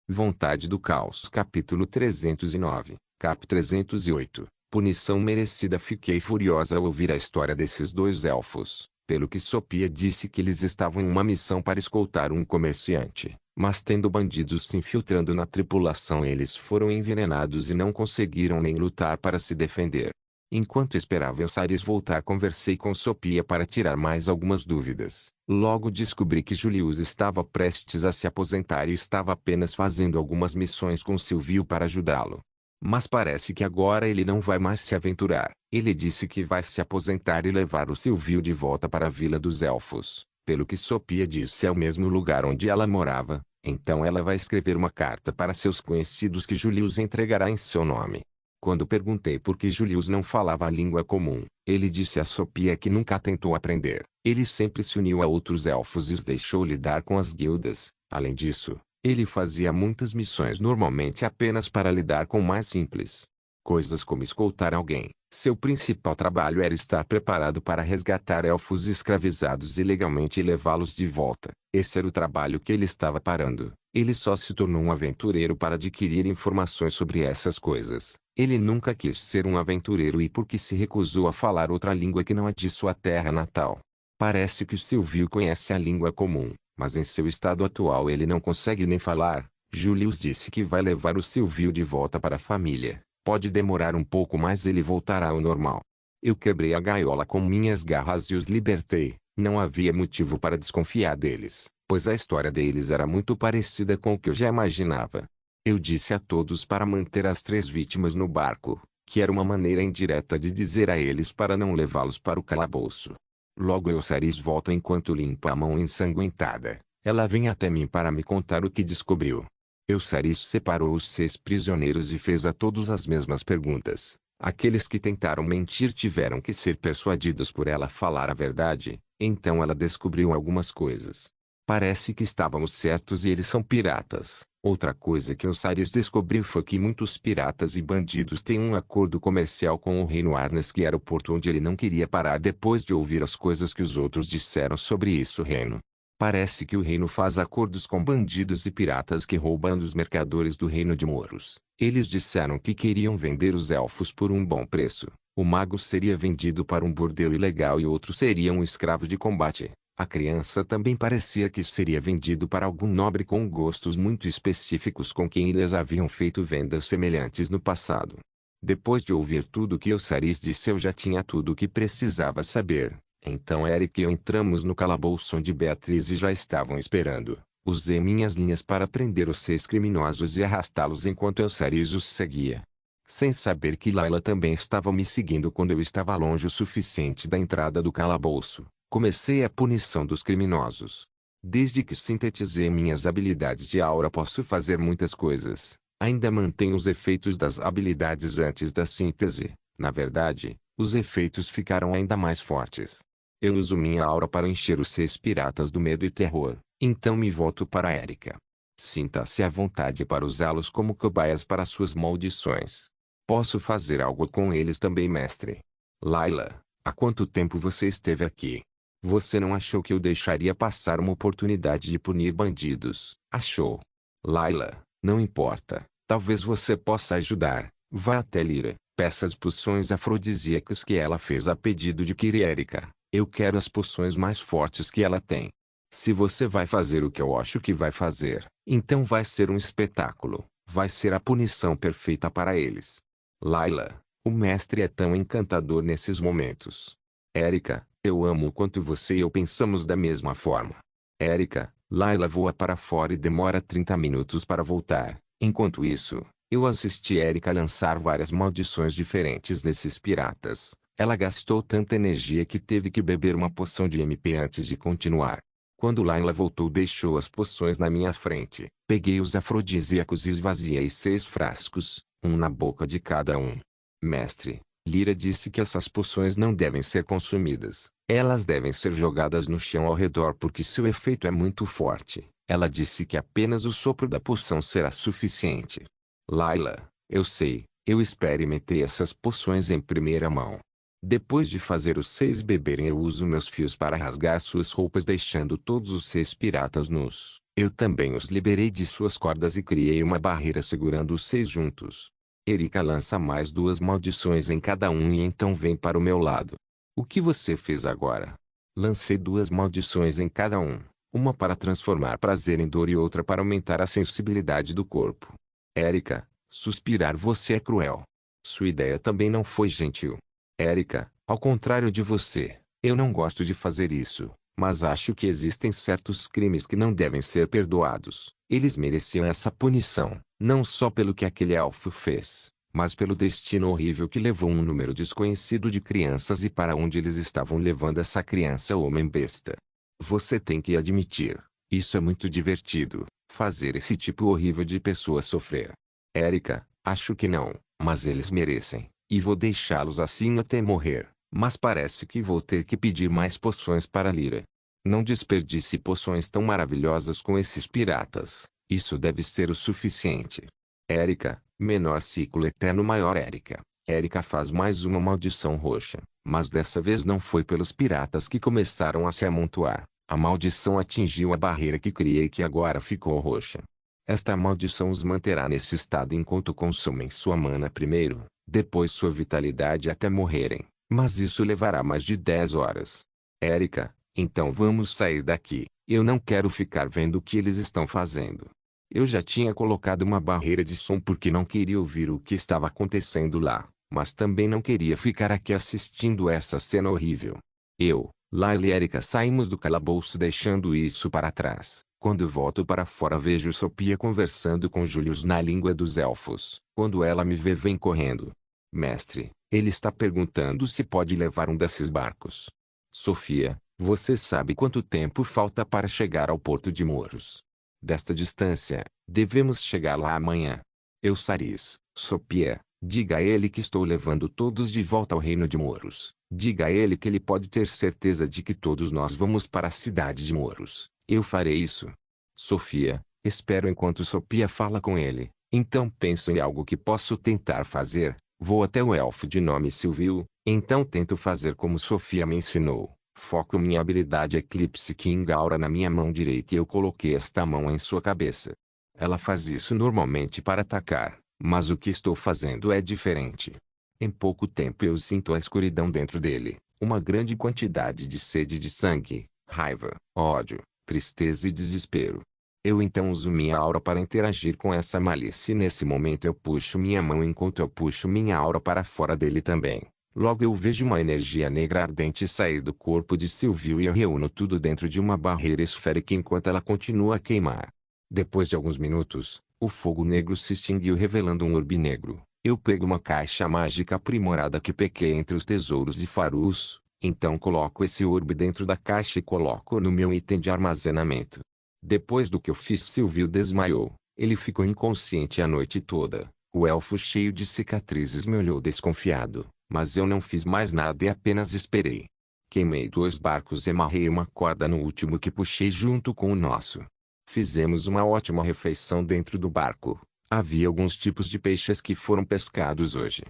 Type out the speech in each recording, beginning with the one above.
Vontade do Caos. Capítulo 309. Cap 308. Punição merecida. Fiquei furiosa ao ouvir a história desses dois elfos, pelo que Sophia disse que eles estavam em uma missão para escoltar um comerciante, mas tendo bandidos se infiltrando na tripulação eles foram envenenados e não conseguiram nem lutar para se defender. Enquanto esperava Elsaris voltar conversei com Sophia para tirar mais algumas dúvidas. Logo descobri que Julius estava prestes a se aposentar e estava apenas fazendo algumas missões com Silvio para ajudá-lo. Mas parece que agora ele não vai mais se aventurar. Ele disse que vai se aposentar e levar o Silvio de volta para a Vila dos Elfos, pelo que Sophia disse é o mesmo lugar onde ela morava, então ela vai escrever uma carta para seus conhecidos que Julius entregará em seu nome. Quando perguntei por que Julius não falava a língua comum, ele disse a Sophia que nunca tentou aprender. Ele sempre se uniu a outros elfos e os deixou lidar com as guildas. Além disso, ele fazia muitas missões normalmente apenas para lidar com mais simples coisas como escoltar alguém. Seu principal trabalho era estar preparado para resgatar elfos escravizados ilegalmente e levá-los de volta. Esse era o trabalho que ele estava parando. Ele só se tornou um aventureiro para adquirir informações sobre essas coisas. Ele nunca quis ser um aventureiro e porque se recusou a falar outra língua que não a de sua terra natal. Parece que o Silvio conhece a língua comum, mas em seu estado atual ele não consegue nem falar. Julius disse que vai levar o Silvio de volta para a família. Pode demorar um pouco mas ele voltará ao normal. Eu quebrei a gaiola com minhas garras e os libertei. Não havia motivo para desconfiar deles, pois a história deles era muito parecida com o que eu já imaginava. Eu disse a todos para manter as 3 vítimas no barco, que era uma maneira indireta de dizer a eles para não levá-los para o calabouço. Logo Elsaris volta enquanto limpa a mão ensanguentada. Ela vem até mim para me contar o que descobriu. Elsaris separou os 6 prisioneiros e fez a todos as mesmas perguntas. Aqueles que tentaram mentir tiveram que ser persuadidos por ela falar a verdade, então ela descobriu algumas coisas. Parece que estávamos certos e eles são piratas. Outra coisa que Elsaris descobriu foi que muitos piratas e bandidos têm um acordo comercial com o Reino Arnes que era o porto onde ele não queria parar depois de ouvir as coisas que os outros disseram sobre isso reino. Parece que o reino faz acordos com bandidos e piratas que roubam dos mercadores do reino de Moros. Eles disseram que queriam vender os elfos por um bom preço. O mago seria vendido para um bordel ilegal e outro seria um escravo de combate. A criança também parecia que seria vendido para algum nobre com gostos muito específicos com quem eles haviam feito vendas semelhantes no passado. Depois de ouvir tudo que Elsaris disse eu já tinha tudo o que precisava saber. Então Eric e eu entramos no calabouço onde Beatriz já estavam esperando. Usei minhas linhas para prender os 6 criminosos e arrastá-los enquanto Elsaris os seguia. Sem saber que Layla também estava me seguindo quando eu estava longe o suficiente da entrada do calabouço, comecei a punição dos criminosos. Desde que sintetizei minhas habilidades de aura posso fazer muitas coisas. Ainda mantenho os efeitos das habilidades antes da síntese. Na verdade, os efeitos ficaram ainda mais fortes. Eu uso minha aura para encher os 6 piratas do medo e terror, então me volto para Erika. Sinta-se à vontade para usá-los como cobaias para suas maldições. Posso fazer algo com eles também, mestre. Layla, há quanto tempo você esteve aqui? Você não achou que eu deixaria passar uma oportunidade de punir bandidos, achou? Layla, não importa, talvez você possa ajudar. Vá até Lyra, peça as poções afrodisíacas que ela fez a pedido de Erika. Eu quero as poções mais fortes que ela tem. Se você vai fazer o que eu acho que vai fazer, então vai ser um espetáculo. Vai ser a punição perfeita para eles. Layla, o mestre é tão encantador nesses momentos. Erika, eu amo o quanto você e eu pensamos da mesma forma. Erika, Layla voa para fora e demora 30 minutos para voltar. Enquanto isso, eu assisti Erika lançar várias maldições diferentes nesses piratas. Ela gastou tanta energia que teve que beber uma poção de MP antes de continuar. Quando Layla voltou deixou as poções na minha frente. Peguei os afrodisíacos e esvaziei 6 frascos, um na boca de cada um. Mestre, Lyra disse que essas poções não devem ser consumidas. Elas devem ser jogadas no chão ao redor porque seu efeito é muito forte. Ela disse que apenas o sopro da poção será suficiente. Layla, eu sei, eu experimentei essas poções em primeira mão. Depois de fazer os 6 beberem eu uso meus fios para rasgar suas roupas deixando todos os 6 piratas nus. Eu também os liberei de suas cordas e criei uma barreira segurando os 6 juntos. Erika lança mais 2 maldições em cada um e então vem para o meu lado. O que você fez agora? Lancei 2 maldições em cada um. Uma para transformar prazer em dor e outra para aumentar a sensibilidade do corpo. Erika, suspirar você é cruel. Sua ideia também não foi gentil. Erika, ao contrário de você, eu não gosto de fazer isso. Mas acho que existem certos crimes que não devem ser perdoados. Eles mereciam essa punição, não só pelo que aquele elfo fez, mas pelo destino horrível que levou um número desconhecido de crianças e para onde eles estavam levando essa criança homem-besta. Você tem que admitir, isso é muito divertido, fazer esse tipo horrível de pessoa sofrer. Erika, acho que não, mas eles merecem, e vou deixá-los assim até morrer. Mas parece que vou ter que pedir mais poções para Lyra. Não desperdice poções tão maravilhosas com esses piratas. Isso deve ser o suficiente. Erika, menor ciclo eterno maior Erika. Erika faz mais uma maldição roxa. Mas dessa vez não foi pelos piratas que começaram a se amontoar. A maldição atingiu a barreira que criei que agora ficou roxa. Esta maldição os manterá nesse estado enquanto consumem sua mana primeiro, depois sua vitalidade até morrerem. Mas isso levará mais de 10 horas. Erika, então vamos sair daqui. Eu não quero ficar vendo o que eles estão fazendo. Eu já tinha colocado uma barreira de som porque não queria ouvir o que estava acontecendo lá, mas também não queria ficar aqui assistindo essa cena horrível. Eu, Layla e Erika saímos do calabouço deixando isso para trás. Quando volto para fora vejo Sophia conversando com Julius na língua dos elfos. Quando ela me vem correndo. Mestre, ele está perguntando se pode levar um desses barcos. Sophia, você sabe quanto tempo falta para chegar ao porto de Moros? Desta distância, devemos chegar lá amanhã. Eusaris, Sophia, diga a ele que estou levando todos de volta ao reino de Moros. Diga a ele que ele pode ter certeza de que todos nós vamos para a cidade de Moros. Eu farei isso. Sophia, espero enquanto Sophia fala com ele. Então penso em algo que posso tentar fazer. Vou até o elfo de nome Silvio, então tento fazer como Sophia me ensinou. Foco minha habilidade Eclipse King Aura na minha mão direita e eu coloquei esta mão em sua cabeça. Ela faz isso normalmente para atacar, mas o que estou fazendo é diferente. Em pouco tempo eu sinto a escuridão dentro dele, uma grande quantidade de sede de sangue, raiva, ódio, tristeza e desespero. Eu então uso minha aura para interagir com essa malícia e nesse momento eu puxo minha mão enquanto eu puxo minha aura para fora dele também. Logo eu vejo uma energia negra ardente sair do corpo de Silvio e eu reúno tudo dentro de uma barreira esférica enquanto ela continua a queimar. Depois de alguns minutos, o fogo negro se extinguiu revelando um orbe negro. Eu pego uma caixa mágica aprimorada que peguei entre os tesouros e farus, então coloco esse orbe dentro da caixa e coloco no meu item de armazenamento. Depois do que eu fiz Silvio desmaiou. Ele ficou inconsciente a noite toda. O elfo cheio de cicatrizes me olhou desconfiado, mas eu não fiz mais nada e apenas esperei. Queimei 2 barcos e amarrei uma corda no último que puxei junto com o nosso. Fizemos uma ótima refeição dentro do barco. Havia alguns tipos de peixes que foram pescados hoje.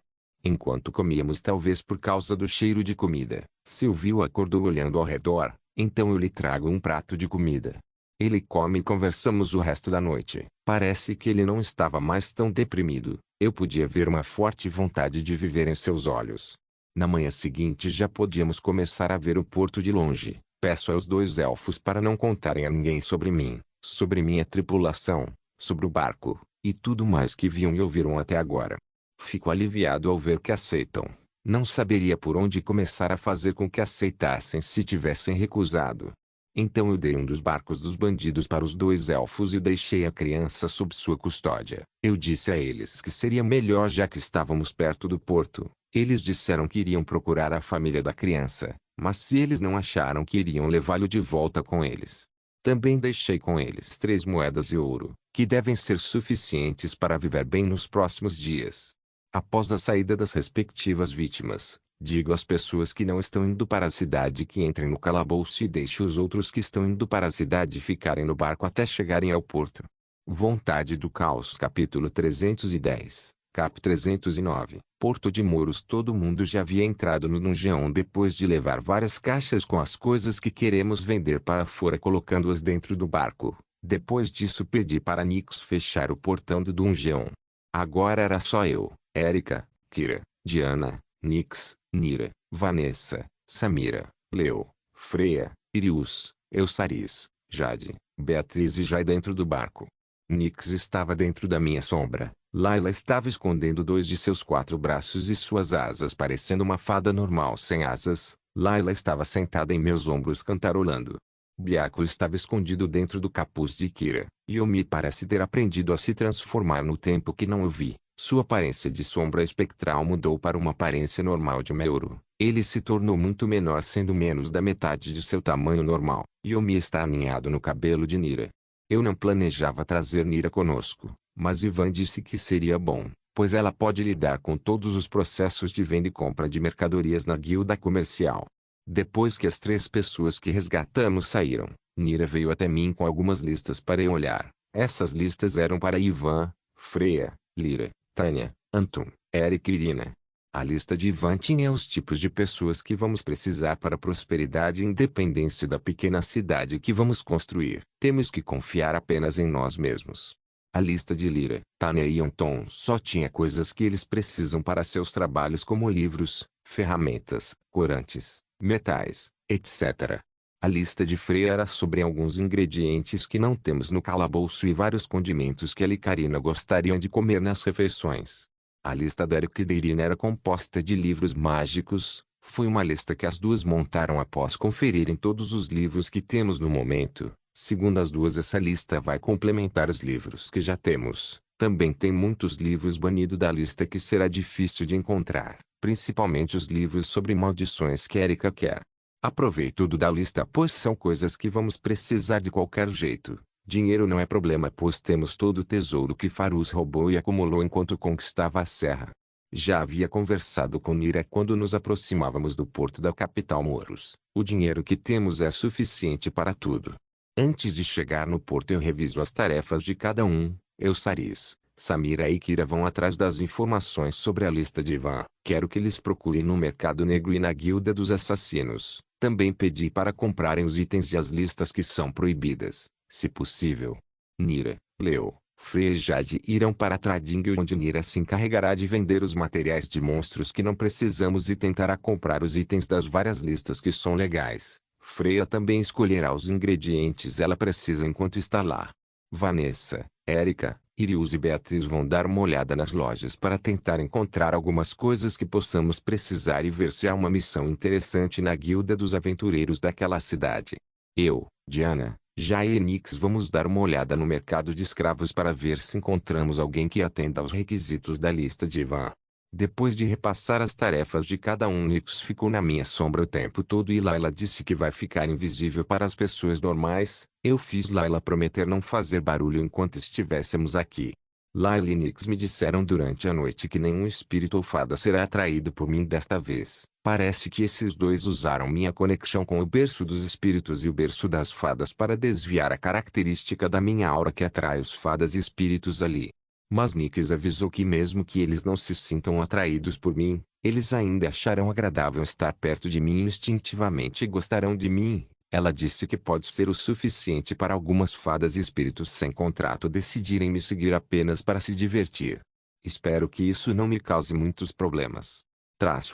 Enquanto comíamos talvez por causa do cheiro de comida, Silvio acordou olhando ao redor, então eu lhe trago um prato de comida. Ele come e conversamos o resto da noite. Parece que ele não estava mais tão deprimido. Eu podia ver uma forte vontade de viver em seus olhos. Na manhã seguinte já podíamos começar a ver o porto de longe. Peço aos 2 elfos para não contarem a ninguém sobre mim, sobre minha tripulação, sobre o barco, e tudo mais que viam e ouviram até agora. Fico aliviado ao ver que aceitam. Não saberia por onde começar a fazer com que aceitassem se tivessem recusado. Então eu dei um dos barcos dos bandidos para os 2 elfos e deixei a criança sob sua custódia. Eu disse a eles que seria melhor já que estávamos perto do porto. Eles disseram que iriam procurar a família da criança, mas se eles não acharam que iriam levá-lo de volta com eles. Também deixei com eles 3 moedas de ouro, que devem ser suficientes para viver bem nos próximos dias. Após a saída das respectivas vítimas, digo às pessoas que não estão indo para a cidade que entrem no calabouço e deixe os outros que estão indo para a cidade ficarem no barco até chegarem ao porto. Vontade do Caos Capítulo 310, Cap 309 Porto de Moros. Todo mundo já havia entrado no dungeon depois de levar várias caixas com as coisas que queremos vender para fora colocando-as dentro do barco. Depois disso pedi para Nix fechar o portão do dungeon. Agora era só eu, Erika, Kira, Diana, Nix, Nira, Vanessa, Samira, Leo, Freya, Irius, Eusaris, Jade, Beatriz e Jai dentro do barco. Nix estava dentro da minha sombra. Layla estava escondendo dois de seus 4 braços e suas asas parecendo uma fada normal sem asas. Layla estava sentada em meus ombros cantarolando. Byakko estava escondido dentro do capuz de Kira. Yomi parece ter aprendido a se transformar no tempo que não o vi. Sua aparência de sombra espectral mudou para uma aparência normal de Meru. Ele se tornou muito menor, sendo menos da metade de seu tamanho normal. Yomi está aninhado no cabelo de Nira. Eu não planejava trazer Nira conosco, mas Ivan disse que seria bom, pois ela pode lidar com todos os processos de venda e compra de mercadorias na guilda comercial. Depois que as 3 pessoas que resgatamos saíram, Nira veio até mim com algumas listas para eu olhar. Essas listas eram para Ivan, Freya, Lyra, Tanya, Anton, Eric e Irina. A lista de Ivan tinha os tipos de pessoas que vamos precisar para a prosperidade e independência da pequena cidade que vamos construir. Temos que confiar apenas em nós mesmos. A lista de Lyra, Tanya e Anton só tinha coisas que eles precisam para seus trabalhos como livros, ferramentas, corantes, metais, etc. A lista de Freya era sobre alguns ingredientes que não temos no calabouço e vários condimentos que ela e Karina gostariam de comer nas refeições. A lista da Eric e da Irina era composta de livros mágicos. Foi uma lista que as duas montaram após conferirem todos os livros que temos no momento. Segundo as duas, essa lista vai complementar os livros que já temos. Também tem muitos livros banidos da lista que será difícil de encontrar, principalmente os livros sobre maldições que Erika quer. Aprovei tudo da lista, pois são coisas que vamos precisar de qualquer jeito. Dinheiro não é problema, pois temos todo o tesouro que Farus roubou e acumulou enquanto conquistava a serra. Já havia conversado com Nira quando nos aproximávamos do porto da capital Moros. O dinheiro que temos é suficiente para tudo. Antes de chegar no porto eu reviso as tarefas de cada um. Eusaris, Samira e Kira vão atrás das informações sobre a lista de Ivan. Quero que eles procurem no mercado negro e na guilda dos assassinos. Também pedi para comprarem os itens e as listas que são proibidas, se possível. Nira, Leo, Freya e Jade irão para Trading, onde Nira se encarregará de vender os materiais de monstros que não precisamos e tentará comprar os itens das várias listas que são legais. Freya também escolherá os ingredientes ela precisa enquanto está lá. Vanessa, Erika, Irius e Beatriz vão dar uma olhada nas lojas para tentar encontrar algumas coisas que possamos precisar e ver se há uma missão interessante na guilda dos aventureiros daquela cidade. Eu, Diana, Jai e Nix vamos dar uma olhada no mercado de escravos para ver se encontramos alguém que atenda aos requisitos da lista de Ivan. Depois de repassar as tarefas de cada um, Nix ficou na minha sombra o tempo todo e Layla disse que vai ficar invisível para as pessoas normais. Eu fiz Layla prometer não fazer barulho enquanto estivéssemos aqui. Layla e Nix me disseram durante a noite que nenhum espírito ou fada será atraído por mim desta vez. Parece que esses dois usaram minha conexão com o berço dos espíritos e o berço das fadas para desviar a característica da minha aura que atrai os fadas e espíritos ali. Mas Nix avisou que mesmo que eles não se sintam atraídos por mim, eles ainda acharão agradável estar perto de mim e instintivamente gostarão de mim. Ela disse que pode ser o suficiente para algumas fadas e espíritos sem contrato decidirem me seguir apenas para se divertir. Espero que isso não me cause muitos problemas.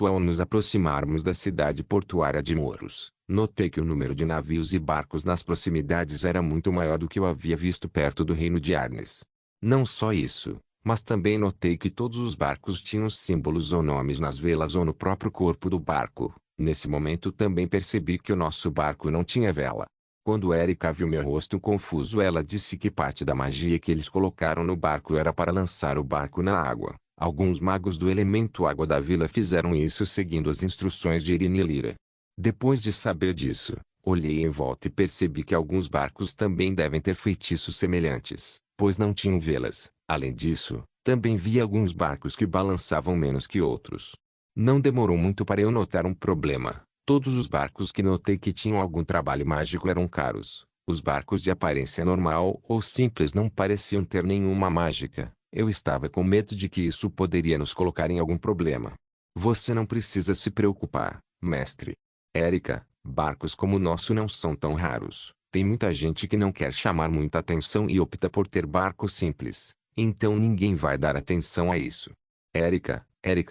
Ao nos aproximarmos da cidade portuária de Moros, notei que o número de navios e barcos nas proximidades era muito maior do que eu havia visto perto do reino de Arnes. Não só isso, mas também notei que todos os barcos tinham símbolos ou nomes nas velas ou no próprio corpo do barco. Nesse momento também percebi que o nosso barco não tinha vela. Quando Erika viu meu rosto confuso, ela disse que parte da magia que eles colocaram no barco era para lançar o barco na água. Alguns magos do elemento água da vila fizeram isso seguindo as instruções de Irina e Lyra. Depois de saber disso, olhei em volta e percebi que alguns barcos também devem ter feitiços semelhantes, pois não tinham velas. Além disso, também vi alguns barcos que balançavam menos que outros. Não demorou muito para eu notar um problema. Todos os barcos que notei que tinham algum trabalho mágico eram caros. Os barcos de aparência normal ou simples não pareciam ter nenhuma mágica. Eu estava com medo de que isso poderia nos colocar em algum problema. Você não precisa se preocupar, mestre. Erika, barcos como o nosso não são tão raros. Tem muita gente que não quer chamar muita atenção e opta por ter barco simples, então ninguém vai dar atenção a isso. Erika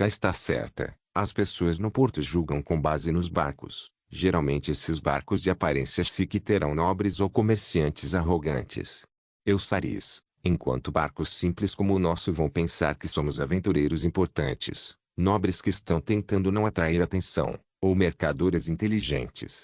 está certa. As pessoas no porto julgam com base nos barcos. Geralmente esses barcos de aparência chique terão nobres ou comerciantes arrogantes. Saris, enquanto barcos simples como o nosso vão pensar que somos aventureiros importantes, nobres que estão tentando não atrair atenção, ou mercadores inteligentes.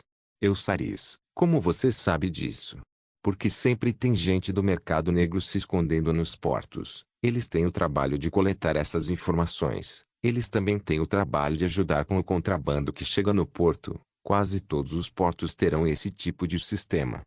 Saris, como você sabe disso? Porque sempre tem gente do mercado negro se escondendo nos portos. Eles têm o trabalho de coletar essas informações. Eles também têm o trabalho de ajudar com o contrabando que chega no porto. Quase todos os portos terão esse tipo de sistema.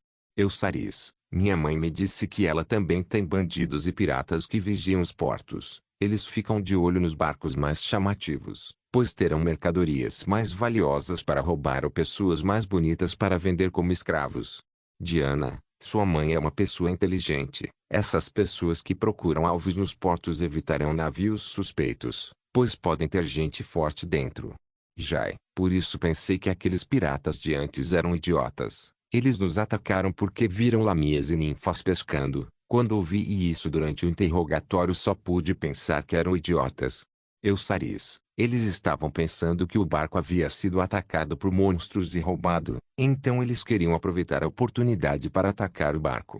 Saris, minha mãe me disse que ela também tem bandidos e piratas que vigiam os portos. Eles ficam de olho nos barcos mais chamativos, pois terão mercadorias mais valiosas para roubar ou pessoas mais bonitas para vender como escravos. Diana, sua mãe é uma pessoa inteligente. Essas pessoas que procuram alvos nos portos evitarão navios suspeitos, pois podem ter gente forte dentro. Por isso pensei que aqueles piratas de antes eram idiotas. Eles nos atacaram porque viram lamias e ninfas pescando. Quando ouvi isso durante o interrogatório só pude pensar que eram idiotas. Saris, eles estavam pensando que o barco havia sido atacado por monstros e roubado, então eles queriam aproveitar a oportunidade para atacar o barco.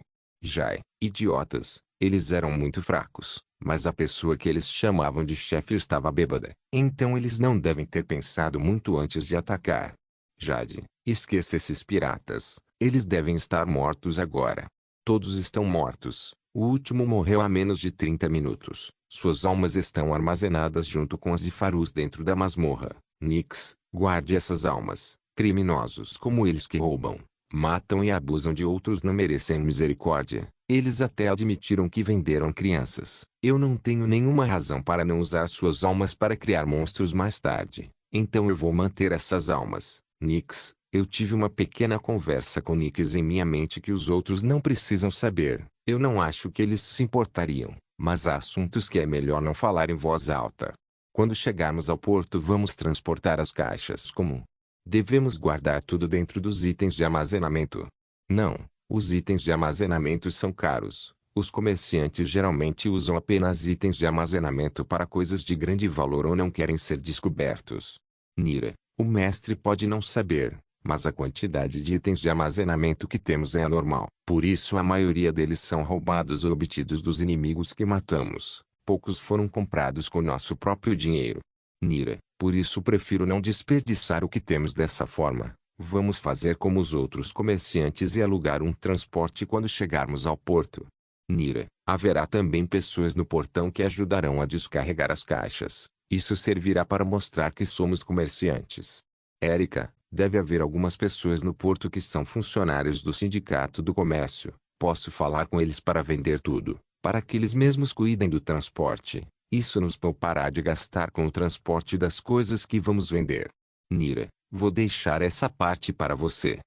Idiotas, eles eram muito fracos, mas a pessoa que eles chamavam de chefe estava bêbada, então eles não devem ter pensado muito antes de atacar. Jade, esqueça esses piratas, eles devem estar mortos agora. Todos estão mortos, o último morreu há menos de 30 minutos. Suas almas estão armazenadas junto com as de Farus dentro da masmorra. Nix, guarde essas almas. Criminosos como eles que roubam, matam e abusam de outros não merecem misericórdia. Eles até admitiram que venderam crianças. Eu não tenho nenhuma razão para não usar suas almas para criar monstros mais tarde. Então eu vou manter essas almas. Nix, eu tive uma pequena conversa com Nix em minha mente que os outros não precisam saber. Eu não acho que eles se importariam, mas há assuntos que é melhor não falar em voz alta. Quando chegarmos ao porto vamos transportar as caixas como? Devemos guardar tudo dentro dos itens de armazenamento. Não, os itens de armazenamento são caros. Os comerciantes geralmente usam apenas itens de armazenamento para coisas de grande valor ou não querem ser descobertos. Nira, o mestre pode não saber, mas a quantidade de itens de armazenamento que temos é anormal. Por isso a maioria deles são roubados ou obtidos dos inimigos que matamos. Poucos foram comprados com nosso próprio dinheiro. Nira, por isso prefiro não desperdiçar o que temos dessa forma. Vamos fazer como os outros comerciantes e alugar um transporte quando chegarmos ao porto. Nira, haverá também pessoas no portão que ajudarão a descarregar as caixas. Isso servirá para mostrar que somos comerciantes. Erika, deve haver algumas pessoas no porto que são funcionários do Sindicato do Comércio. Posso falar com eles para vender tudo, para que eles mesmos cuidem do transporte. Isso nos poupará de gastar com o transporte das coisas que vamos vender. Nira, vou deixar essa parte para você.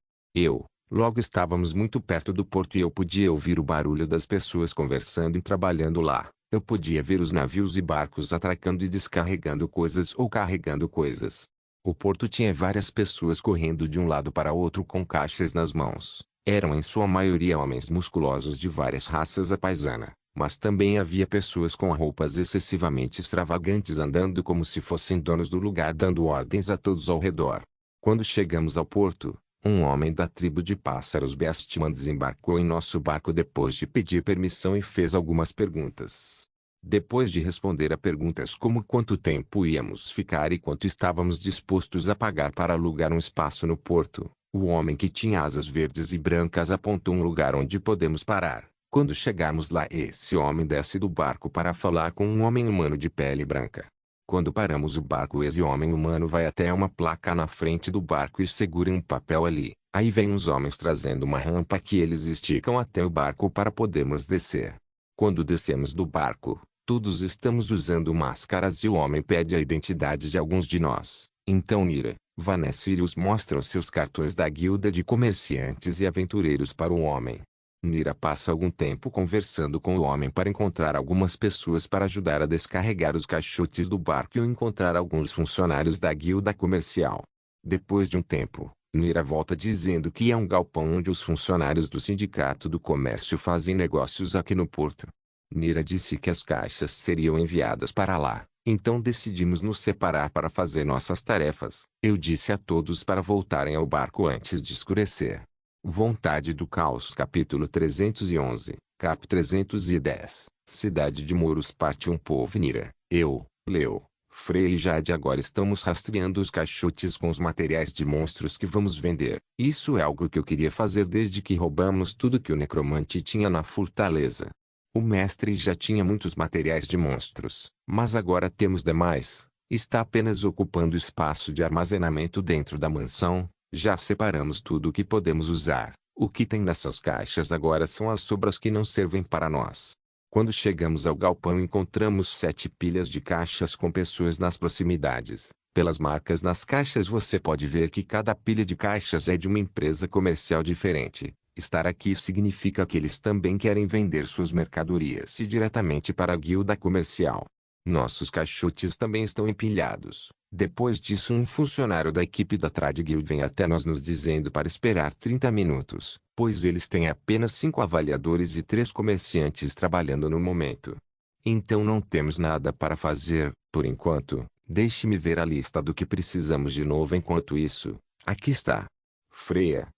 Logo estávamos muito perto do porto e eu podia ouvir o barulho das pessoas conversando e trabalhando lá. Eu podia ver os navios e barcos atracando e descarregando coisas ou carregando coisas. O porto tinha várias pessoas correndo de um lado para outro com caixas nas mãos. Eram em sua maioria homens musculosos de várias raças à paisana. Mas também havia pessoas com roupas excessivamente extravagantes andando como se fossem donos do lugar dando ordens a todos ao redor. Quando chegamos ao porto, um homem da tribo de pássaros Beastman desembarcou em nosso barco depois de pedir permissão e fez algumas perguntas. Depois de responder a perguntas como quanto tempo íamos ficar e quanto estávamos dispostos a pagar para alugar um espaço no porto, o homem que tinha asas verdes e brancas apontou um lugar onde podemos parar. Quando chegarmos lá esse homem desce do barco para falar com um homem humano de pele branca. Quando paramos o barco esse homem humano vai até uma placa na frente do barco e segura um papel ali. Aí vem uns homens trazendo uma rampa que eles esticam até o barco para podermos descer. Quando descemos do barco, todos estamos usando máscaras e o homem pede a identidade de alguns de nós. Então Nira, Vanessa e Irius mostram seus cartões da guilda de comerciantes e aventureiros para o homem. Nira passa algum tempo conversando com o homem para encontrar algumas pessoas para ajudar a descarregar os caixotes do barco e encontrar alguns funcionários da guilda comercial. Depois de um tempo, Nira volta dizendo que é um galpão onde os funcionários do Sindicato do Comércio fazem negócios aqui no porto. Nira disse que as caixas seriam enviadas para lá, então decidimos nos separar para fazer nossas tarefas. Eu disse a todos para voltarem ao barco antes de escurecer. Vontade do Caos Capítulo 311, Cap 310, Cidade de Moros Parte 1 Povo Nira, eu, Leo, Freya e Jade agora estamos rastreando os caixotes com os materiais de monstros que vamos vender. Isso é algo que eu queria fazer desde que roubamos tudo que o necromante tinha na fortaleza. O mestre já tinha muitos materiais de monstros, mas agora temos demais. Está apenas ocupando espaço de armazenamento dentro da mansão. Já separamos tudo o que podemos usar. O que tem nessas caixas agora são as sobras que não servem para nós. Quando chegamos ao galpão encontramos 7 pilhas de caixas com pessoas nas proximidades. Pelas marcas nas caixas você pode ver que cada pilha de caixas é de uma empresa comercial diferente. Estar aqui significa que eles também querem vender suas mercadorias diretamente para a guilda comercial. Nossos caixotes também estão empilhados. Depois disso um funcionário da equipe da Trade Guild vem até nós nos dizendo para esperar 30 minutos, pois eles têm apenas 5 avaliadores e 3 comerciantes trabalhando no momento. Então não temos nada para fazer, por enquanto. Deixe-me ver a lista do que precisamos de novo enquanto isso. Aqui está. Freya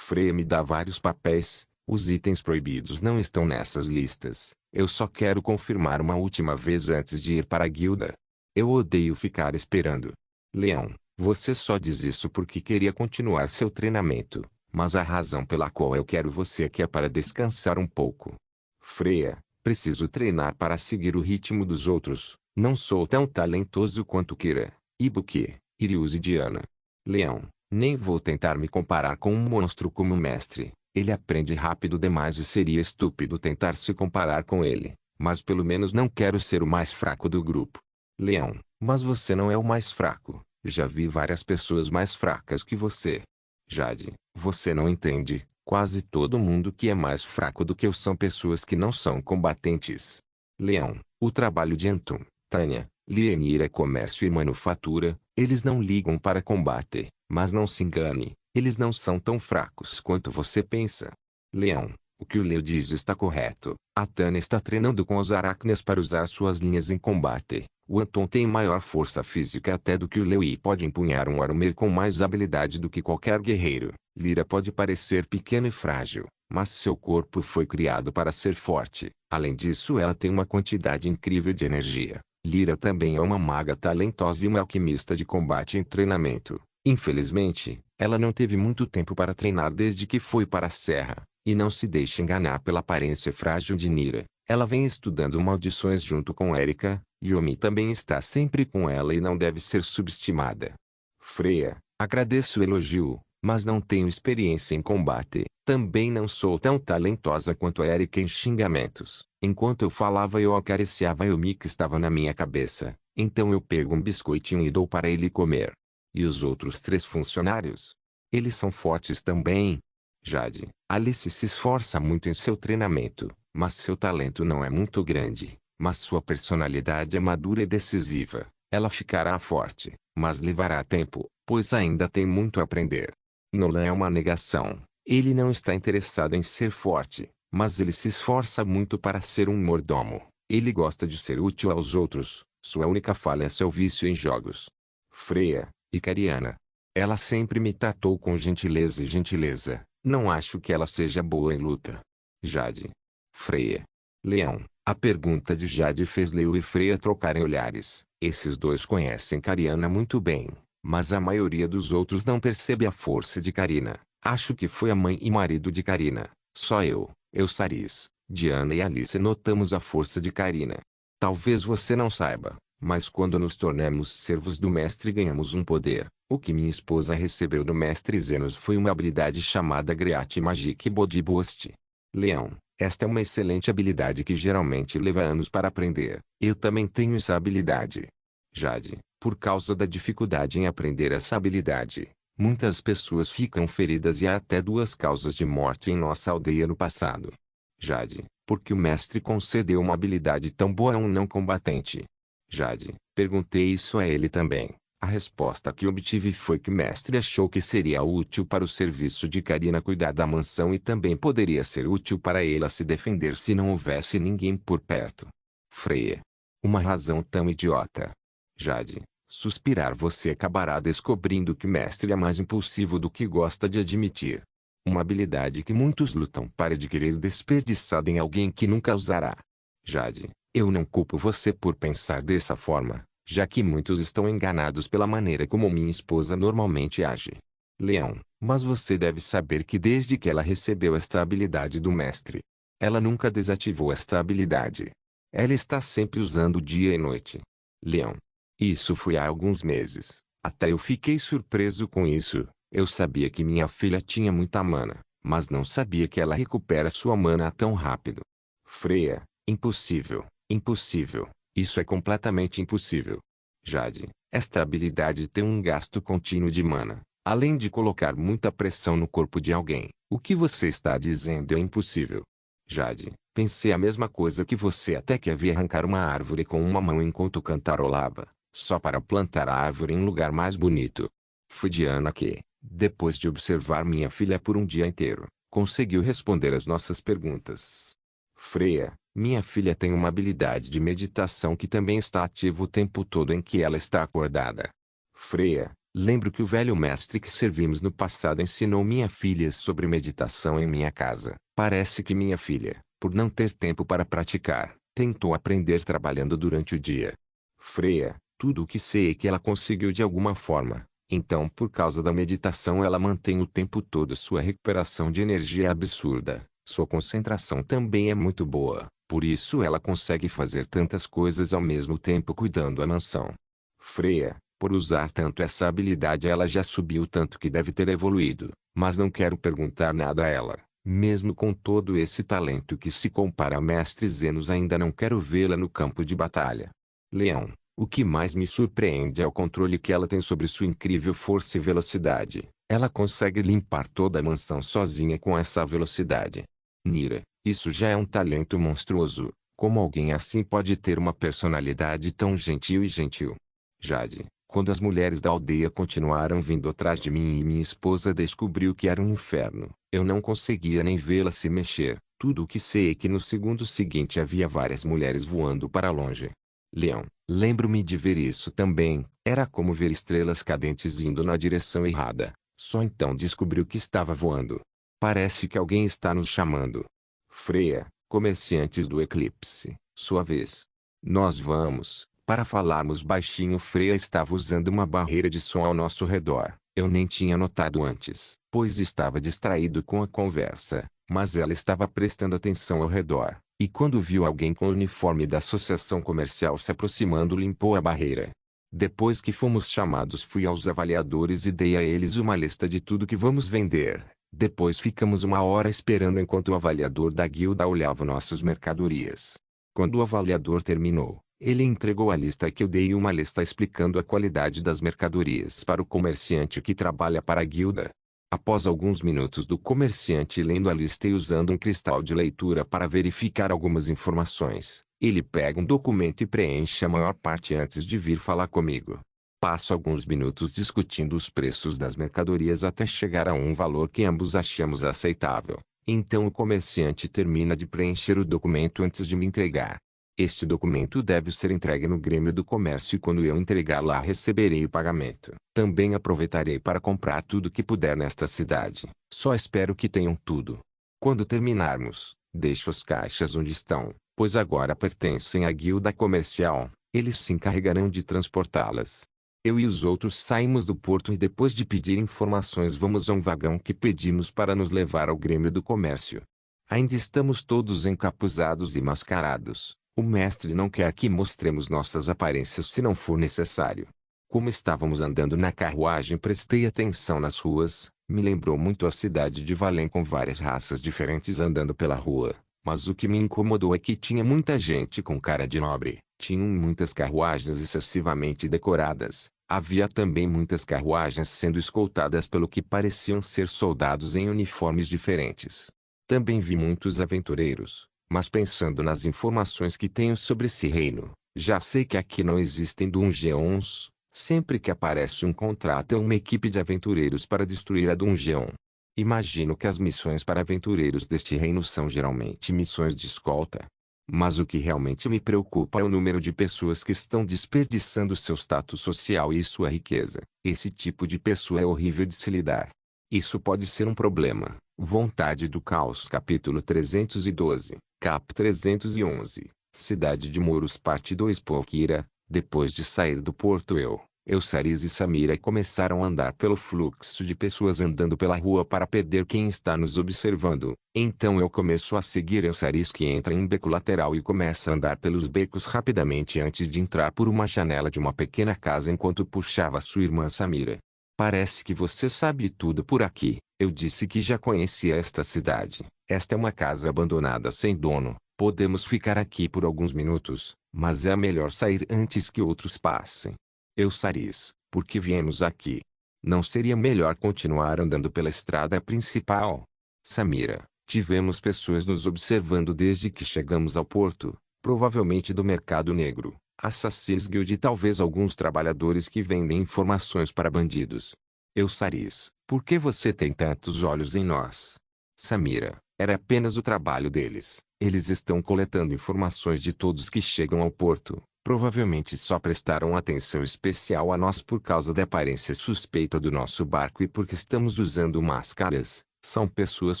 me dá vários papéis. Os itens proibidos não estão nessas listas. Eu só quero confirmar uma última vez antes de ir para a guilda. Eu odeio ficar esperando. Leão, você só diz isso porque queria continuar seu treinamento, mas a razão pela qual eu quero você aqui é para descansar um pouco. Freya, preciso treinar para seguir o ritmo dos outros. Não sou tão talentoso quanto Kira, Ibuki, Irius e Diana. Leão, nem vou tentar me comparar com um monstro como o mestre. Ele aprende rápido demais e seria estúpido tentar se comparar com ele. Mas pelo menos não quero ser o mais fraco do grupo. Leão, mas você não é o mais fraco. Já vi várias pessoas mais fracas que você. Jade, você não entende. Quase todo mundo que é mais fraco do que eu são pessoas que não são combatentes. Leão, o trabalho de Antum, Tânia, Lienir é comércio e manufatura. Eles não ligam para combate. Mas não se engane, eles não são tão fracos quanto você pensa. Leão, o que o Leo diz está correto. A Tânia está treinando com os aracnes para usar suas linhas em combate. O Anton tem maior força física até do que o Leo e pode empunhar um arma com mais habilidade do que qualquer guerreiro. Lyra pode parecer pequeno e frágil, mas seu corpo foi criado para ser forte. Além disso ela tem uma quantidade incrível de energia. Lyra também é uma maga talentosa e uma alquimista de combate em treinamento. Infelizmente, ela não teve muito tempo para treinar desde que foi para a serra. E não se deixe enganar pela aparência frágil de Nira. Ela vem estudando maldições junto com Erika. Yomi também está sempre com ela e não deve ser subestimada. Freya, agradeço o elogio, mas não tenho experiência em combate. Também não sou tão talentosa quanto a Erika em xingamentos. Enquanto eu falava eu acariciava Yomi que estava na minha cabeça. Então eu pego um biscoitinho e dou para ele comer. E os outros 3 funcionários? Eles são fortes também. Jade, Alice se esforça muito em seu treinamento, mas seu talento não é muito grande. Mas sua personalidade é madura e decisiva. Ela ficará forte, mas levará tempo, pois ainda tem muito a aprender. Nolan é uma negação. Ele não está interessado em ser forte, mas ele se esforça muito para ser um mordomo. Ele gosta de ser útil aos outros. Sua única falha é seu vício em jogos. Freya, Icariana. Ela sempre me tratou com gentileza e gentileza. Não acho que ela seja boa em luta. Jade. Freya. Leão. A pergunta de Jade fez Leo e Freya trocarem olhares. Esses dois conhecem Cariana muito bem, mas a maioria dos outros não percebe a força de Carina. Acho que foi a mãe e marido de Carina. Só eu, Saris, Diana e Alice notamos a força de Carina. Talvez você não saiba, mas quando nos tornamos servos do mestre ganhamos um poder. O que minha esposa recebeu do mestre Zenos foi uma habilidade chamada Great Magic Body Boost. Leão, esta é uma excelente habilidade que geralmente leva anos para aprender. Eu também tenho essa habilidade. Jade, por causa da dificuldade em aprender essa habilidade, muitas pessoas ficam feridas e há até 2 causas de morte em nossa aldeia no passado. Jade, porque o mestre concedeu uma habilidade tão boa a um não combatente? Jade, perguntei isso a ele também. A resposta que obtive foi que o mestre achou que seria útil para o serviço de Karina cuidar da mansão e também poderia ser útil para ela se defender se não houvesse ninguém por perto. Freya. Uma razão tão idiota. Jade. Suspirar. Você acabará descobrindo que o mestre é mais impulsivo do que gosta de admitir. Uma habilidade que muitos lutam para adquirir desperdiçada em alguém que nunca usará. Jade. Eu não culpo você por pensar dessa forma, já que muitos estão enganados pela maneira como minha esposa normalmente age. Leão. Mas você deve saber que desde que ela recebeu esta habilidade do mestre, ela nunca desativou esta habilidade. Ela está sempre usando dia e noite. Leão. Isso foi há alguns meses. Até eu fiquei surpreso com isso. Eu sabia que minha filha tinha muita mana, mas não sabia que ela recupera sua mana tão rápido. Freya. Impossível. Impossível. Isso é completamente impossível. Jade. Esta habilidade tem um gasto contínuo de mana, além de colocar muita pressão no corpo de alguém. O que você está dizendo é impossível. Jade. Pensei a mesma coisa que você até que havia arrancar uma árvore com uma mão enquanto cantarolava, só para plantar a árvore em um lugar mais bonito. Foi Diana que, depois de observar minha filha por um dia inteiro, conseguiu responder às nossas perguntas. Freya. Minha filha tem uma habilidade de meditação que também está ativa o tempo todo em que ela está acordada. Freya. Lembro que o velho mestre que servimos no passado ensinou minha filha sobre meditação em minha casa. Parece que minha filha, por não ter tempo para praticar, tentou aprender trabalhando durante o dia. Freya. Tudo o que sei é que ela conseguiu de alguma forma. Então, por causa da meditação, ela mantém o tempo todo sua recuperação de energia absurda. Sua concentração também é muito boa, por isso ela consegue fazer tantas coisas ao mesmo tempo cuidando da mansão. Freya. Por usar tanto essa habilidade ela já subiu tanto que deve ter evoluído, mas não quero perguntar nada a ela. Mesmo com todo esse talento que se compara a mestre Zenos, ainda não quero vê-la no campo de batalha. Leão. O que mais me surpreende é o controle que ela tem sobre sua incrível força e velocidade. Ela consegue limpar toda a mansão sozinha com essa velocidade. Nira. Isso já é um talento monstruoso. Como alguém assim pode ter uma personalidade tão gentil e gentil? Jade. Quando as mulheres da aldeia continuaram vindo atrás de mim e minha esposa descobriu que era um inferno, eu não conseguia nem vê-la se mexer. Tudo o que sei é que no segundo seguinte havia várias mulheres voando para longe. Leão. Lembro-me de ver isso também. Era como ver estrelas cadentes indo na direção errada. Só então descobriu que estava voando. Parece que alguém está nos chamando. Freya. Comerciantes do eclipse. Sua vez. Nós vamos. Para falarmos baixinho, Freya estava usando uma barreira de som ao nosso redor. Eu nem tinha notado antes, pois estava distraído com a conversa, mas ela estava prestando atenção ao redor, e quando viu alguém com o uniforme da associação comercial se aproximando, limpou a barreira. Depois que fomos chamados, fui aos avaliadores e dei a eles uma lista de tudo que vamos vender. Depois ficamos uma hora esperando enquanto o avaliador da guilda olhava nossas mercadorias. Quando o avaliador terminou, ele entregou a lista que eu dei e uma lista explicando a qualidade das mercadorias para o comerciante que trabalha para a guilda. Após alguns minutos do comerciante lendo a lista e usando um cristal de leitura para verificar algumas informações, ele pega um documento e preenche a maior parte antes de vir falar comigo. Passo alguns minutos discutindo os preços das mercadorias até chegar a um valor que ambos achamos aceitável. Então o comerciante termina de preencher o documento antes de me entregar. Este documento deve ser entregue no Grêmio do Comércio e quando eu entregar lá receberei o pagamento. Também aproveitarei para comprar tudo que puder nesta cidade. Só espero que tenham tudo. Quando terminarmos, deixo as caixas onde estão, pois agora pertencem à guilda comercial. Eles se encarregarão de transportá-las. Eu e os outros saímos do porto e depois de pedir informações vamos a um vagão que pedimos para nos levar ao Grêmio do Comércio. Ainda estamos todos encapuzados e mascarados. O mestre não quer que mostremos nossas aparências se não for necessário. Como estávamos andando na carruagem, prestei atenção nas ruas. Me lembrou muito a cidade de Valém com várias raças diferentes andando pela rua. Mas o que me incomodou é que tinha muita gente com cara de nobre. Tinham muitas carruagens excessivamente decoradas. Havia também muitas carruagens sendo escoltadas pelo que pareciam ser soldados em uniformes diferentes. Também vi muitos aventureiros. Mas pensando nas informações que tenho sobre esse reino, já sei que aqui não existem dungeons, Sempre que aparece um contrato é uma equipe de aventureiros para destruir a dungeon. Imagino que as missões para aventureiros deste reino são geralmente missões de escolta. Mas o que realmente me preocupa é o número de pessoas que estão desperdiçando seu status social e sua riqueza. Esse tipo de pessoa é horrível de se lidar. Isso pode ser um problema. Vontade do Caos Capítulo 312, Cap 311, Cidade de Muros Parte 2 Pokira. Depois de sair do porto Eusaris e Samira começaram a andar pelo fluxo de pessoas andando pela rua para perder quem está nos observando. Então eu começo a seguir Eusaris, que entra em um beco lateral e começa a andar pelos becos rapidamente antes de entrar por uma janela de uma pequena casa enquanto puxava sua irmã Samira. Parece que você sabe tudo por aqui. Eu disse que já conhecia esta cidade. Esta é uma casa abandonada sem dono. Podemos ficar aqui por alguns minutos, mas é melhor sair antes que outros passem. Eusaris, por que viemos aqui? Não seria melhor continuar andando pela estrada principal? Samira, tivemos pessoas nos observando desde que chegamos ao porto, provavelmente do mercado negro, Assassin's Guild e talvez alguns trabalhadores que vendem informações para bandidos. Eusaris, por que você tem tantos olhos em nós? Samira, era apenas o trabalho deles. Eles estão coletando informações de todos que chegam ao porto. Provavelmente só prestaram atenção especial a nós por causa da aparência suspeita do nosso barco e porque estamos usando máscaras. São pessoas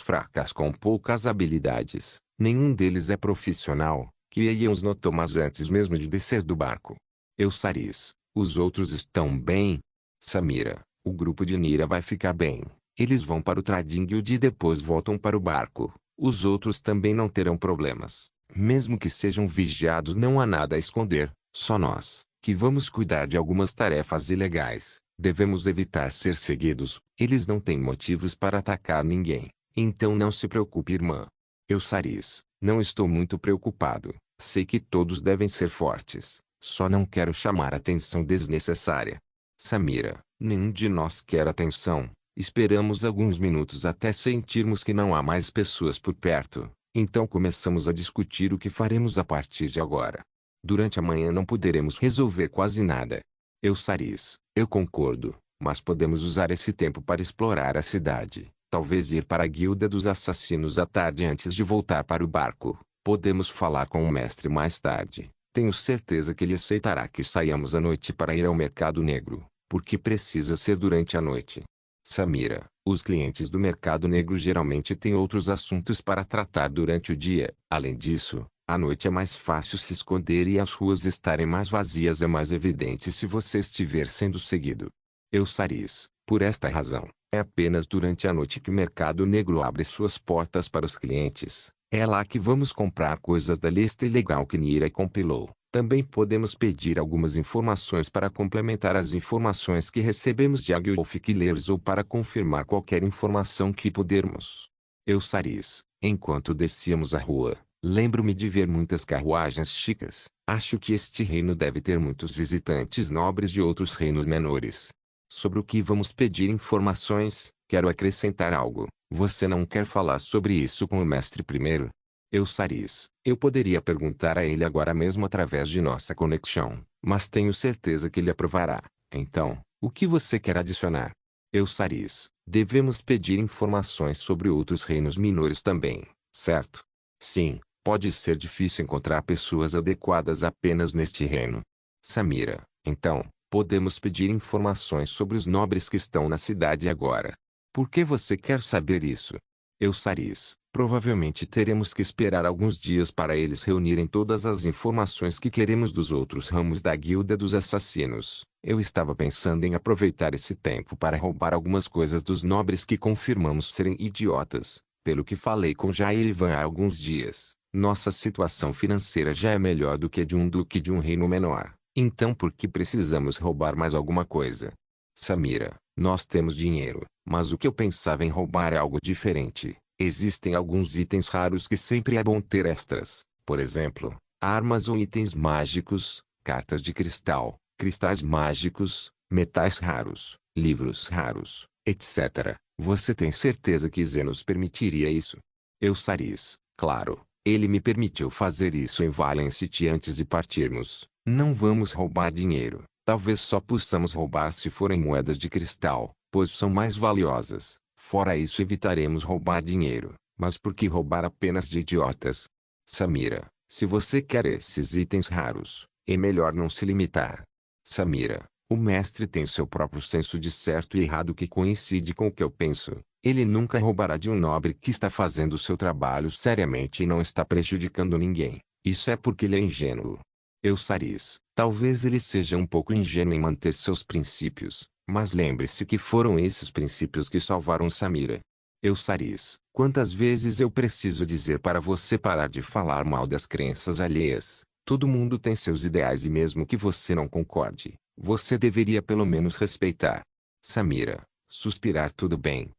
fracas com poucas habilidades. Nenhum deles é profissional, que os notou mas antes mesmo de descer do barco. Eusaris, os outros estão bem? Samira, o grupo de Nira vai ficar bem. Eles vão para o Trading Guild e depois voltam para o barco. Os outros também não terão problemas. Mesmo que sejam vigiados, não há nada a esconder. Só nós, que vamos cuidar de algumas tarefas ilegais. Devemos evitar ser seguidos. Eles não têm motivos para atacar ninguém. Então não se preocupe, irmã. Eusaris, não estou muito preocupado. Sei que todos devem ser fortes. Só não quero chamar atenção desnecessária. Samira, nenhum de nós quer atenção. Esperamos alguns minutos até sentirmos que não há mais pessoas por perto. Então começamos a discutir o que faremos a partir de agora. Durante a manhã não poderemos resolver quase nada. Eusaris, eu concordo, mas podemos usar esse tempo para explorar a cidade. Talvez ir para a Guilda dos Assassinos à tarde antes de voltar para o barco. Podemos falar com o mestre mais tarde. Tenho certeza que ele aceitará que saiamos à noite para ir ao mercado negro, porque precisa ser durante a noite. Samira, os clientes do mercado negro geralmente têm outros assuntos para tratar durante o dia. Além disso, à noite é mais fácil se esconder e as ruas estarem mais vazias é mais evidente se você estiver sendo seguido. Eusaris, por esta razão, é apenas durante a noite que o mercado negro abre suas portas para os clientes. É lá que vamos comprar coisas da lista ilegal que Nira compilou. Também podemos pedir algumas informações para complementar as informações que recebemos de Aguilf Killers ou para confirmar qualquer informação que pudermos. Eusaris, enquanto descíamos a rua, lembro-me de ver muitas carruagens chicas. Acho que este reino deve ter muitos visitantes nobres de outros reinos menores. Sobre o que vamos pedir informações, quero acrescentar algo. Você não quer falar sobre isso com o mestre primeiro? Eusaris, eu poderia perguntar a ele agora mesmo através de nossa conexão, mas tenho certeza que ele aprovará. Então, o que você quer adicionar? Eusaris, devemos pedir informações sobre outros reinos menores também, certo? Sim, pode ser difícil encontrar pessoas adequadas apenas neste reino. Samira, então, podemos pedir informações sobre os nobres que estão na cidade agora. Por que você quer saber isso? Eusaris, provavelmente teremos que esperar alguns dias para eles reunirem todas as informações que queremos dos outros ramos da Guilda dos Assassinos. Eu estava pensando em aproveitar esse tempo para roubar algumas coisas dos nobres que confirmamos serem idiotas. Pelo que falei com Jaelivan há alguns dias, nossa situação financeira já é melhor do que a de um duque de um reino menor. Então por que precisamos roubar mais alguma coisa? Samira, nós temos dinheiro, mas o que eu pensava em roubar é algo diferente. Existem alguns itens raros que sempre é bom ter extras. Por exemplo, armas ou itens mágicos, cartas de cristal, cristais mágicos, metais raros, livros raros, etc. Você tem certeza que Zenos permitiria isso? Eusaris, claro, ele me permitiu fazer isso em Valen City antes de partirmos. Não vamos roubar dinheiro. Talvez só possamos roubar se forem moedas de cristal, pois são mais valiosas. Fora isso evitaremos roubar dinheiro, mas por que roubar apenas de idiotas? Samira, se você quer esses itens raros, é melhor não se limitar. Samira, o mestre tem seu próprio senso de certo e errado que coincide com o que eu penso. Ele nunca roubará de um nobre que está fazendo seu trabalho seriamente e não está prejudicando ninguém. Isso é porque ele é ingênuo. Eusaris, talvez ele seja um pouco ingênuo em manter seus princípios, mas lembre-se que foram esses princípios que salvaram Samira. Eusaris, quantas vezes eu preciso dizer para você parar de falar mal das crenças alheias? Todo mundo tem seus ideais e mesmo que você não concorde, você deveria pelo menos respeitar. Samira, suspirar tudo bem,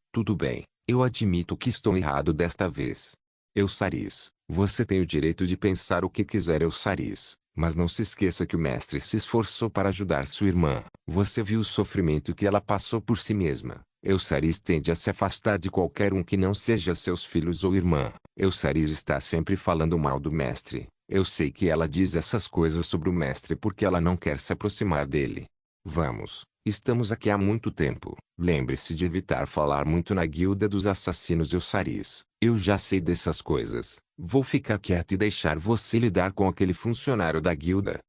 eu admito que estou errado desta vez. Eusaris, você tem o direito de pensar o que quiser Eusaris, mas não se esqueça que o mestre se esforçou para ajudar sua irmã. Você viu o sofrimento que ela passou por si mesma. Eusaris tende a se afastar de qualquer um que não seja seus filhos ou irmã. Eusaris está sempre falando mal do mestre. Eu sei que ela diz essas coisas sobre o mestre porque ela não quer se aproximar dele. Vamos, estamos aqui há muito tempo. Lembre-se de evitar falar muito na guilda dos assassinos Eusaris. Eu já sei dessas coisas. Vou ficar quieto e deixar você lidar com aquele funcionário da guilda.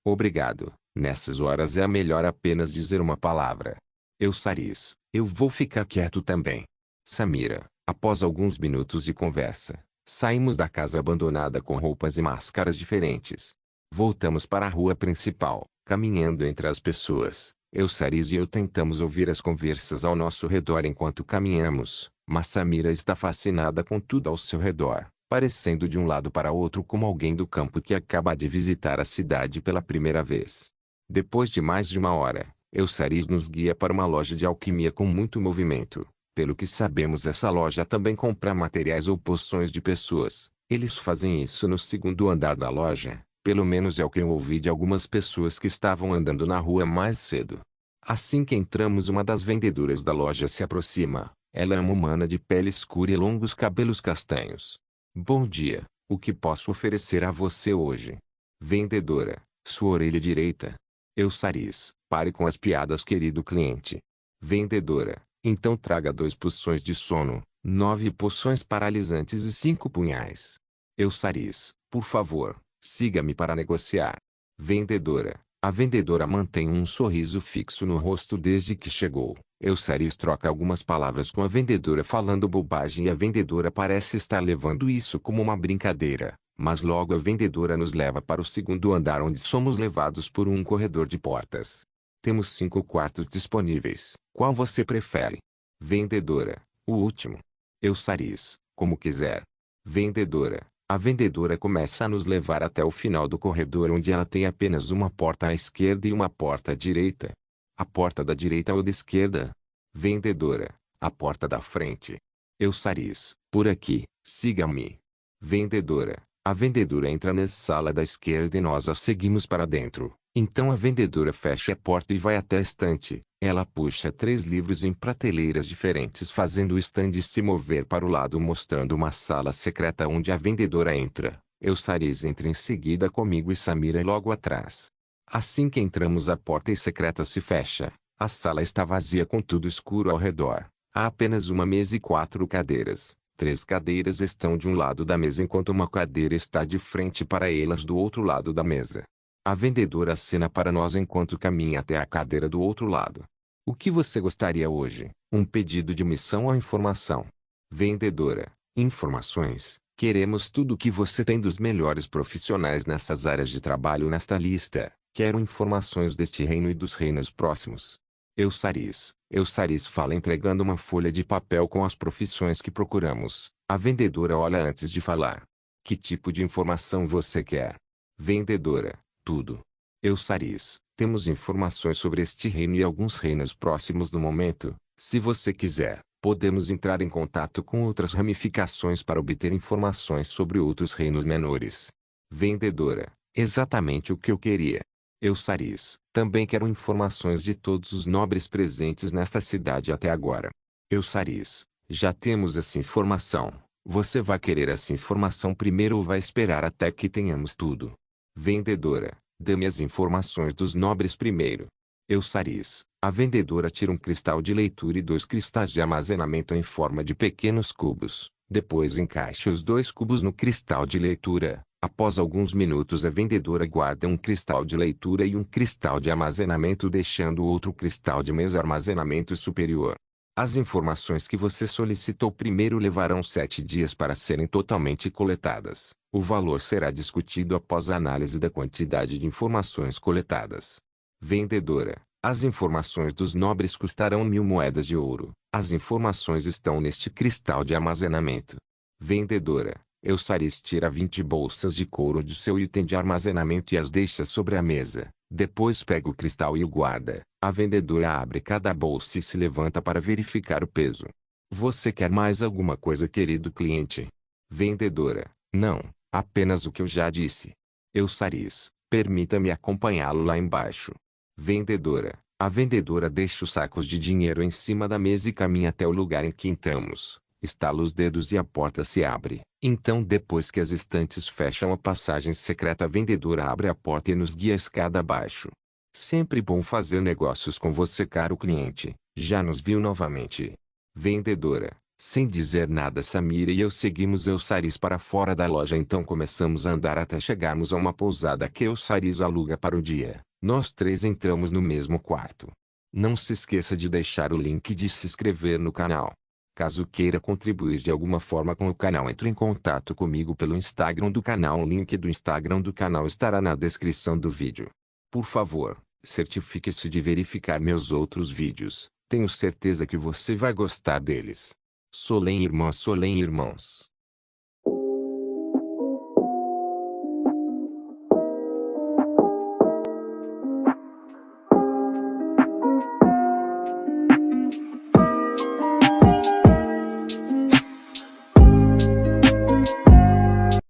Obrigado. Nessas horas é melhor apenas dizer uma palavra. Eusaris, eu vou ficar quieto também. Samira, após alguns minutos de conversa, saímos da casa abandonada com roupas e máscaras diferentes. Voltamos para a rua principal, caminhando entre as pessoas. Eusaris e eu tentamos ouvir as conversas ao nosso redor enquanto caminhamos, mas Samira está fascinada com tudo ao seu redor, parecendo de um lado para outro como alguém do campo que acaba de visitar a cidade pela primeira vez. Depois de mais de uma hora, Eusaris nos guia para uma loja de alquimia com muito movimento. Pelo que sabemos, essa loja também compra materiais ou poções de pessoas. Eles fazem isso no segundo andar da loja, pelo menos é o que eu ouvi de algumas pessoas que estavam andando na rua mais cedo. Assim que entramos, uma das vendedoras da loja se aproxima. Ela é uma humana de pele escura e longos cabelos castanhos. Bom dia, o que posso oferecer a você hoje? Vendedora, sua orelha direita. Eusaris, pare com as piadas, querido cliente. Vendedora, então traga 2 poções de sono, 9 poções paralisantes e 5 punhais. Eusaris, por favor, siga-me para negociar. Vendedora, a vendedora mantém um sorriso fixo no rosto desde que chegou. Eusaris troca algumas palavras com a vendedora falando bobagem e a vendedora parece estar levando isso como uma brincadeira. Mas logo a vendedora nos leva para o segundo andar onde somos levados por um corredor de portas. Temos 5 quartos disponíveis. Qual você prefere? Vendedora, o último. Eusaris, como quiser. Vendedora, a vendedora começa a nos levar até o final do corredor onde ela tem apenas uma porta à esquerda e uma porta à direita. A porta da direita ou da esquerda? Vendedora, a porta da frente. Eusaris, por aqui, siga-me. Vendedora, a vendedora entra na sala da esquerda e nós a seguimos para dentro. Então a vendedora fecha a porta e vai até a estante. Ela puxa 3 livros em prateleiras diferentes fazendo o estande se mover para o lado mostrando uma sala secreta onde a vendedora entra. Eusaris entra em seguida comigo e Samira logo atrás. Assim que entramos a porta secreta se fecha. A sala está vazia com tudo escuro ao redor. Há apenas uma mesa e 4 cadeiras. 3 cadeiras estão de um lado da mesa enquanto uma cadeira está de frente para elas do outro lado da mesa. A vendedora acena para nós enquanto caminha até a cadeira do outro lado. O que você gostaria hoje? Um pedido de missão ou informação? Vendedora, informações. Queremos tudo o que você tem dos melhores profissionais nessas áreas de trabalho nesta lista. Quero informações deste reino e dos reinos próximos. Eusaris fala entregando uma folha de papel com as profissões que procuramos. A vendedora olha antes de falar. Que tipo de informação você quer? Vendedora, tudo. Eusaris, temos informações sobre este reino e alguns reinos próximos no momento. Se você quiser, podemos entrar em contato com outras ramificações para obter informações sobre outros reinos menores. Vendedora, exatamente o que eu queria. Eusaris, também quero informações de todos os nobres presentes nesta cidade até agora. Eusaris, já temos essa informação. Você vai querer essa informação primeiro ou vai esperar até que tenhamos tudo? Vendedora, Dê-me as informações dos nobres primeiro. Eussaris, a vendedora tira um cristal de leitura e 2 cristais de armazenamento em forma de pequenos cubos. Depois encaixa os 2 cubos no cristal de leitura. Após alguns minutos a vendedora guarda um cristal de leitura e um cristal de armazenamento, deixando outro cristal de mesa armazenamento superior. As informações que você solicitou primeiro levarão 7 dias para serem totalmente coletadas. O valor será discutido após a análise da quantidade de informações coletadas. Vendedora, as informações dos nobres custarão 1000 moedas de ouro. As informações estão neste cristal de armazenamento. Vendedora, Eussaris tira 20 bolsas de couro de seu item de armazenamento e as deixa sobre a mesa. Depois pega o cristal e o guarda. A vendedora abre cada bolsa e se levanta para verificar o peso. Você quer mais alguma coisa, querido cliente? Vendedora, não, apenas o que eu já disse. Eussaris, permita-me acompanhá-lo lá embaixo. Vendedora, a vendedora deixa os sacos de dinheiro em cima da mesa e caminha até o lugar em que entramos. Estala os dedos e a porta se abre. Então, depois que as estantes fecham a passagem secreta, a vendedora abre a porta e nos guia a escada abaixo. Sempre bom fazer negócios com você, caro cliente. Já nos viu novamente. Vendedora, sem dizer nada, Samira e eu seguimos Eussaris para fora da loja. Então começamos a andar até chegarmos a uma pousada que Eussaris aluga para o dia. Nós 3 entramos no mesmo quarto. Não se esqueça de deixar o link de se inscrever no canal. Caso queira contribuir de alguma forma com o canal, entre em contato comigo pelo Instagram do canal. O link do Instagram do canal estará na descrição do vídeo. Por favor, certifique-se de verificar meus outros vídeos. Tenho certeza que você vai gostar deles. Solém irmãs, Solém irmãos.